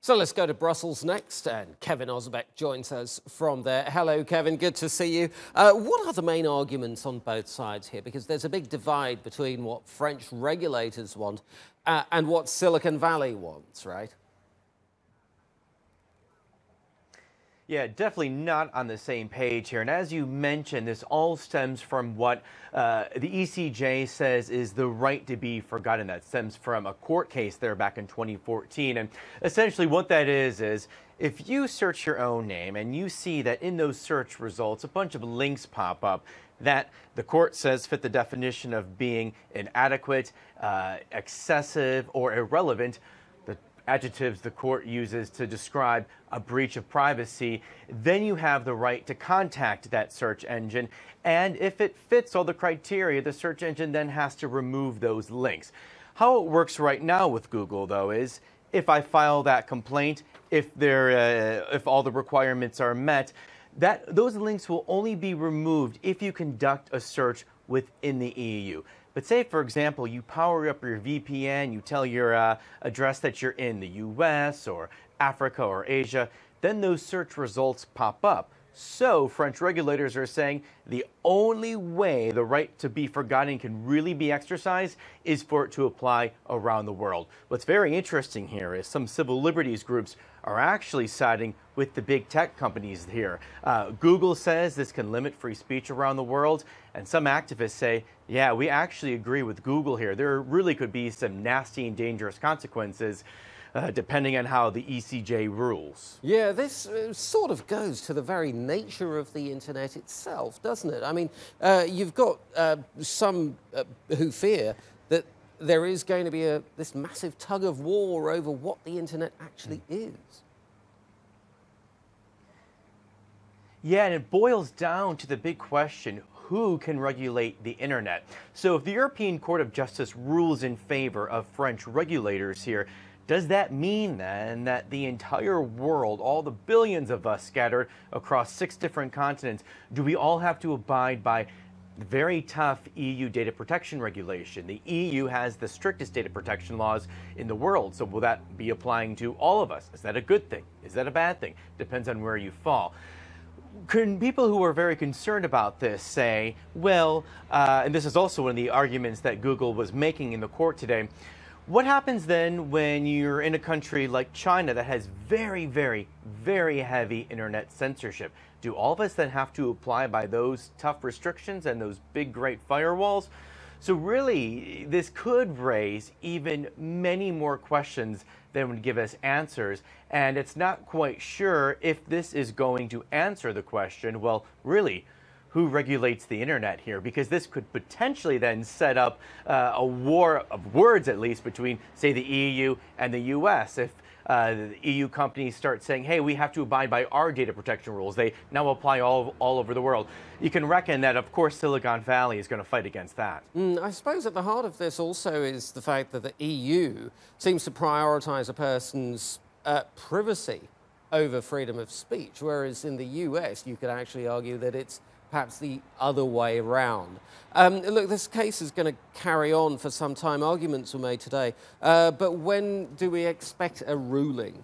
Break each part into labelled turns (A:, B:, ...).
A: So let's go to Brussels next, and Kevin Ozebek joins us from there. Hello, Kevin, good to see you. What are the main arguments on both sides here? Because there's a big divide between what French regulators want and what Silicon Valley wants, right?
B: Yeah, definitely not on the same page here. And as you mentioned, this all stems from what the ECJ says is the right to be forgotten. That stems from a court case there back in 2014. And essentially what that is if you search your own name and you see that in those search results, a bunch of links pop up that the court says fit the definition of being inadequate, excessive, or irrelevant, the adjectives the court uses to describe a breach of privacy, then you have the right to contact that search engine. And if it fits all the criteria, the search engine then has to remove those links. How it works right now with Google, though, is if I file that complaint, if all the requirements are met, those links will only be removed if you conduct a search within the EU. But say, for example, you power up your VPN, you tell your address that you're in the US or Africa or Asia, then those search results pop up. So French regulators are saying the only way the right to be forgotten can really be exercised is for it to apply around the world. What's very interesting here is some civil liberties groups are actually siding with the big tech companies here. Google says this can limit free speech around the world, and some activists say, yeah, we actually agree with Google here. There really could be some nasty and dangerous consequences depending on how the ECJ rules.
A: Yeah, this sort of goes to the very nature of the internet itself, doesn't it? I mean, you've got some who fear that there is going to be this massive tug of war over what the internet actually is.
B: Yeah, and it boils down to the big question, who can regulate the internet? So if the European Court of Justice rules in favor of French regulators here, does that mean then that the entire world, all the billions of us scattered across 6 different continents, do we all have to abide by very tough EU data protection regulation? The EU has the strictest data protection laws in the world, so will that be applying to all of us? Is that a good thing? Is that a bad thing? Depends on where you fall. Can people who are very concerned about this say, well, and this is also one of the arguments that Google was making in the court today, what happens then when you're in a country like China that has very, very, very heavy internet censorship? Do all of us then have to apply by those tough restrictions and those big, great firewalls? So really, this could raise even many more questions than would give us answers. And it's not quite sure if this is going to answer the question, well, really, who regulates the internet here? Because this could potentially then set up a war of words, at least, between, say, the EU and the US. If the EU companies start saying, hey, we have to abide by our data protection rules, they now apply all over the world. You can reckon that, of course, Silicon Valley is going to fight against that.
A: I suppose at the heart of this also is the fact that the EU seems to prioritize a person's privacy over freedom of speech, whereas in the US, you could actually argue that it's perhaps the other way around. Look, this case is going to carry on for some time. Arguments were made today. But when do we expect a ruling?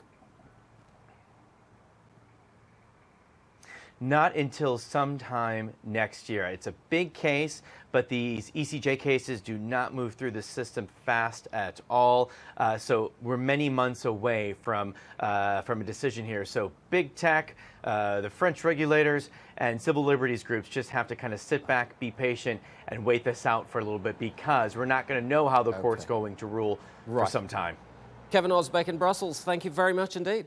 B: Not until sometime next year. It's a big case, but these ECJ cases do not move through the system fast at all. So we're many months away from a decision here. So big tech, the French regulators, and civil liberties groups just have to kind of sit back, be patient, and wait this out for a little bit, because we're not going to know how the court's going to rule for some time.
A: Kevin Ozebek in Brussels, thank you very much indeed.